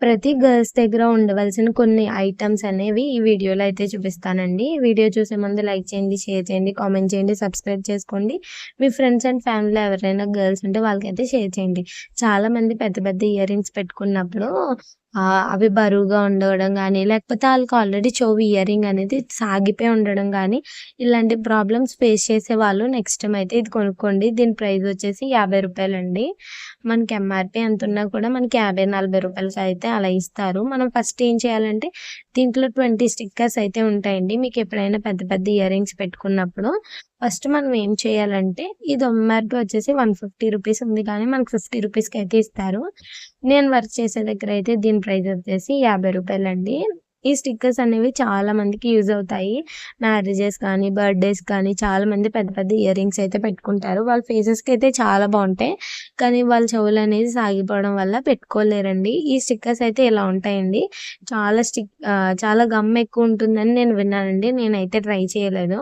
ప్రతి గర్ల్స్ దగ్గర ఉండవలసిన కొన్ని ఐటెమ్స్ అనేవి ఈ వీడియోలో అయితే చూపిస్తానండి. వీడియో చూసే ముందు లైక్ చేయండి, షేర్ చేయండి, కామెంట్ చేయండి, సబ్స్క్రైబ్ చేసుకోండి. మీ ఫ్రెండ్స్ అండ్ ఫ్యామిలీలో ఎవరైనా గర్ల్స్ ఉంటే వాళ్ళకైతే షేర్ చేయండి. చాలామంది పెద్ద పెద్ద ఇయర్ రింగ్స్ పెట్టుకున్నప్పుడు అవి బరువుగా ఉండడం గానీ, లేకపోతే ఆళ్ళకి ఆల్రెడీ చెవి ఇయర్ రింగ్ అనేది సాగిపోయి ఉండడం గానీ, ఇలాంటి ప్రాబ్లమ్స్ ఫేస్ చేసేవాళ్ళు నెక్స్ట్ టైమ్ అయితే ఇది కొనుక్కోండి. దీని ప్రైస్ వచ్చేసి రూ. 50 మనకి ఎంఆర్‌పీ ఎంతున్నా కూడా మనకి రూ. 50, 40 అయితే అలా ఇస్తారు. మనం ఫస్ట్ ఏం చేయాలంటే దీంట్లో 20 స్టిక్కర్స్ అయితే ఉంటాయండి. మీకెప్పుడైనా పెద్ద పెద్ద ఇయర్ రింగ్స్ పెట్టుకున్నప్పుడు ఫస్ట్ మనం ఏం చేయాలంటే ఇది ఎంఆర్‌పీ వచ్చేసి రూ. 150 ఉంది కానీ మనకు రూ. 50కి అయితే ఇస్తారు. నేను వర్క్ చేసే దగ్గర అయితే దీని ప్రైస్ వచ్చేసి రూ. 50 ఈ స్టిక్కర్స్ అనేవి చాలా మందికి యూజ్ అవుతాయి. మ్యారేజెస్ కానీ, బర్త్‌డేస్ కానీ చాలామంది పెద్ద పెద్ద ఇయర్ రింగ్స్ అయితే పెట్టుకుంటారు. వాళ్ళ ఫేసెస్‌కి అయితే చాలా బావుంటాయి. కానీ వాళ్ళ చెవులనేది సాగిపోవడం వల్ల పెట్టుకోలేరండి. ఈ స్టిక్కర్స్ అయితే ఇలా ఉంటాయండి. చాలా గమ్ ఎక్కువ ఉంటుందని నేను విన్నానండి. నేనైతే ట్రై చేయలేదు.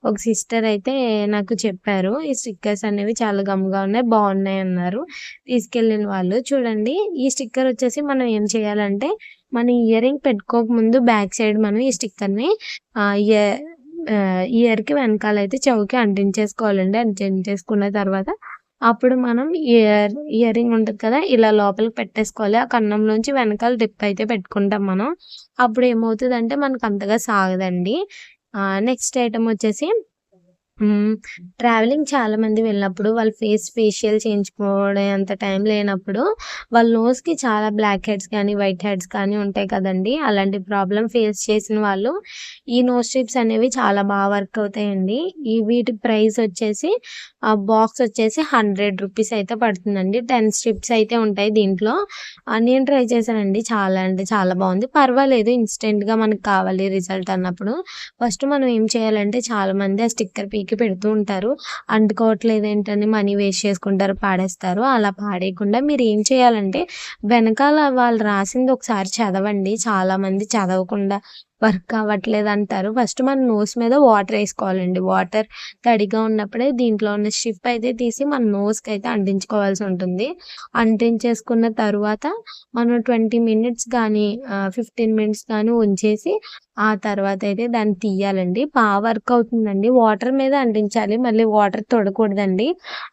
ఒక సిస్టర్ అయితే నాకు చెప్పారు. ఈ స్టిక్కర్స్ అనేవి చాలా గమ్‌గా ఉన్నాయి, బావున్నాయి అన్నారు. తీసుకెళ్ళిన వాళ్ళు. చూడండి ఈ స్టిక్కర్ వచ్చేసి మనం ఏం చేయాలంటే మన ఇయర్ రింగ్ పెట్టుకోకముందు బ్యాక్ సైడ్ మనం ఈ స్టిక్కర్‌ని ఆహ్, ఇయ ఇయర్‌కి వెనకాలైతే చెవుకి అంటించేసుకోవాలండి. అంటించేసుకున్న తర్వాత అప్పుడు మనం ఇయర్ రింగ్ ఉంటది కదా! ఇలా లోపలికి పెట్టేసుకోవాలి. ఆ కన్నంలోంచి వెనకాల టిప్ అయితే పెట్టుకుంటాం మనం. అప్పుడు ఏమవుతదంటే మనకు అంతగా సాగదండి. నెక్స్ట్ ఐటెమ్ వచ్చేసి హ్మ్. ట్రావెలింగ్ చాలామంది వెళ్ళినప్పుడు వాళ్ళ ఫేషియల్ చేయించుకోవడం అంత టైం లేనప్పుడు వాళ్ళ నోస్‌కి చాలా బ్లాక్ హెడ్స్ కానీ, వైట్ హెడ్స్ కానీ ఉంటాయి కదండీ! అలాంటి ప్రాబ్లమ్ ఫేస్ చేసిన వాళ్ళు ఈ నోస్ స్ట్రిప్స్ అనేవి చాలా వర్క్ అవుతాయండి. వీటి ప్రైస్ వచ్చేసి బాక్స్ వచ్చేసి రూ. 100 అయితే పడుతుందండి. 10 స్ట్రిప్స్ అయితే ఉంటాయి దీంట్లో. నేను ట్రై చేశానండి. చాలా అంటే చాలా బావుంది. పర్వాలేదు ఇన్‌స్టెంట్‌గా మనకు కావాలి రిజల్ట్ అన్నప్పుడు ఫస్ట్ మనం ఏం చేయాలంటే చాలామంది ఆ స్టిక్కర్ పీకి పెడుతూ ఉంటారు. అంటుకోవట్లేదేంటని మనీ వేస్ట్ చేసుకుంటారు, పాడేస్తారు. అలా పాడేయకుండా మీరేం చేయాలంటే వెనకాల వాళ్ళు రాసింది ఒకసారి చదవండి. చాలామంది చదవకుండా వర్క్ అవ్వట్లేదంటారు. ఫస్ట్ మన నోస్ మీద వాటరేసుకోవాలండి. వాటర్ తడిగా ఉన్నప్పుడే దీంట్లో ఉన్న స్ట్రిప్ అయితే తీసి మన నోస్‌కైతే అంటించుకోవాల్సి ఉంటుంది. అంటించేసుకున్న తరువాత మనం 20 మినిట్స్ గానీ 15 మినిట్స్ గానీ ఉంచేసి ఆ తర్వాతయితే దాన్ని తీయాలండి. వర్క్ అవుతుందండి. వాటర్ మీద అంటించాలి. మళ్ళీ వాటర్ తొడకూడదండి.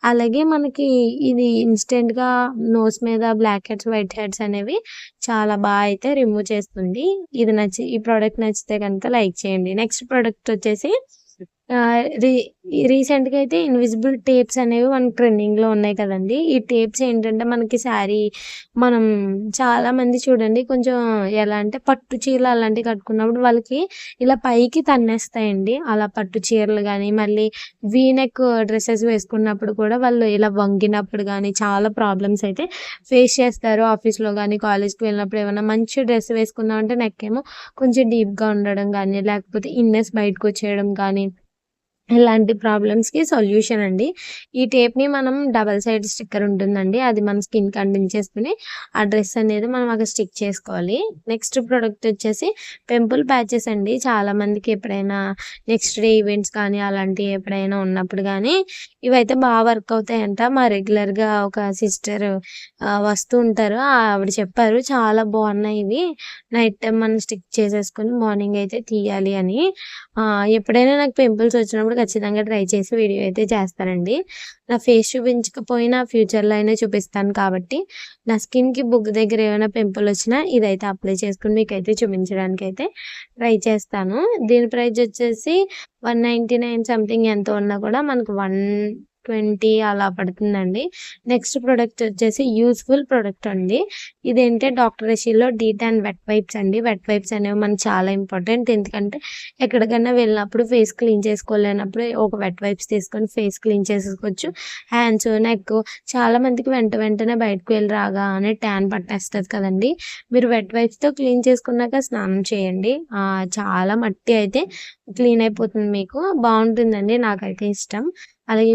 అలాగే మనకి ఇది ఇన్‌స్టెంట్‌గా నోస్ మీద బ్లాక్ హెడ్స్, వైట్ హెడ్స్ అనేవి చాలా అయితే రిమూవ్ చేస్తుంది. ఈ ప్రొడక్ట్ నచ్చితే గనుక లైక్ చేయండి. నెక్స్ట్ ప్రొడక్ట్ వచ్చేసి ఆహ్, రీ రీసెంట్‌గా అయితే ఇన్విజిబుల్ టేప్స్ అనేవి మనకి ట్రెండింగ్‌లో ఉన్నాయి కదండీ! ఈ టేప్స్ ఏంటంటే మనకి మనం చాలామంది చూడండి కొంచెం ఎలా అంటే పట్టు చీరలు అలాంటివి కట్టుకున్నప్పుడు వాళ్ళకి ఇలా పైకి తన్నేస్తాయండి. అలా పట్టు చీరలు గానీ, మళ్ళీ వీ నెక్ డ్రెసెస్ వేసుకున్నప్పుడు కూడా వాళ్ళు ఇలా వంగినప్పుడు గానీ చాలా ప్రాబ్లమ్స్ అయితే ఫేస్ చేస్తారు. ఆఫీస్‌లో గానీ, కాలేజ్‌కి వెళ్ళినప్పుడు ఏమన్నా మంచి డ్రెస్ వేసుకున్నామంటే నెక్ ఏమో కొంచెం డీప్‌గా ఉండడం గానీ, లేకపోతే ఇన్నర్స్ బయటకొచ్చేయడం కానీ ఇలాంటి ప్రాబ్లమ్స్‌కి సొల్యూషన్ అండి. ఈ టేప్‌ని మనం డబుల్ సైడ్ స్టిక్కర్ ఉంటుందండి. అది మన స్కిన్‌కి అంటించేసుకొని, ఆ డ్రెస్ అనేది మనం అక్కడ స్టిక్ చేసుకోవాలి. నెక్స్ట్ ప్రొడక్ట్ వచ్చేసి పింపుల్ ప్యాచెస్ అండి. చాలామందికి ఎప్పుడైనా నెక్స్ట్ డే ఈవెంట్స్ కానీ, అలాంటివి ఎప్పుడైనా ఉన్నప్పుడు గానీ, ఇవైతే వర్క్ అవుతాయంట. మా రెగ్యులర్‌గా ఒక సిస్టర్ వస్తూ ఉంటారు. ఆవిడ చెప్పారు, "చాలా బావున్నాయి ఇవి. నైట్ టైమ్ మనం స్టిక్ చేసేసుకొని మార్నింగ్ అయితే తీయాలి" అని. ఎప్పుడైనా నాకు పింపుల్స్ వచ్చినప్పుడు ఖచ్చితంగా ట్రై చేసి వీడియో అయితే చేస్తానండి. నా ఫేస్ చూపించకపోయినా ఫ్యూచర్‌లో అయినా చూపిస్తాను కాబట్టి, నా స్కిన్‌కి బుగ్గ దగ్గర ఏమైనా పింపుల్ వచ్చినా ఇదైతే అప్లై చేసుకొని మీకైతే చూపించడానికైతే ట్రై చేస్తాను. దీని ప్రైస్ వచ్చేసి 199 సంథింగ్ ఎంతో ఉన్నా కూడా మనకు 120 అలా పడుతుందండి. నెక్స్ట్ ప్రొడక్ట్ వచ్చేసి యూజ్‌ఫుల్ ప్రొడక్ట్ అండి. ఇదేంటే డాక్టర్ రెషీలో డీట్ అండ్ వెట్ వైప్స్ అండి. వెట్ వైప్స్ అనేవి మనకు చాలా ఇంపార్టెంట్. ఎందుకంటే ఎక్కడికన్నా వెళ్ళినప్పుడు ఫేస్ క్లీన్ చేసుకోలేనప్పుడు ఒక వెట్ వైప్స్ తీసుకొని ఫేస్ క్లీన్ చేసేసుకోవచ్చు. హ్యాండ్స్, నెక్ చాలామందికి వెంటనే బయటకు వెళ్ళి రాగానే ట్యాన్ పట్టేస్తది కదండీ! మీరు వెట్ వైప్స్‌తో క్లీన్ చేసుకున్నాక స్నానం చేయండి. చాలా మట్టి అయితే క్లీన్ అయిపోతుంది మీకు. బావుంటుందండి. నాకైతే ఇష్టం. అలాగే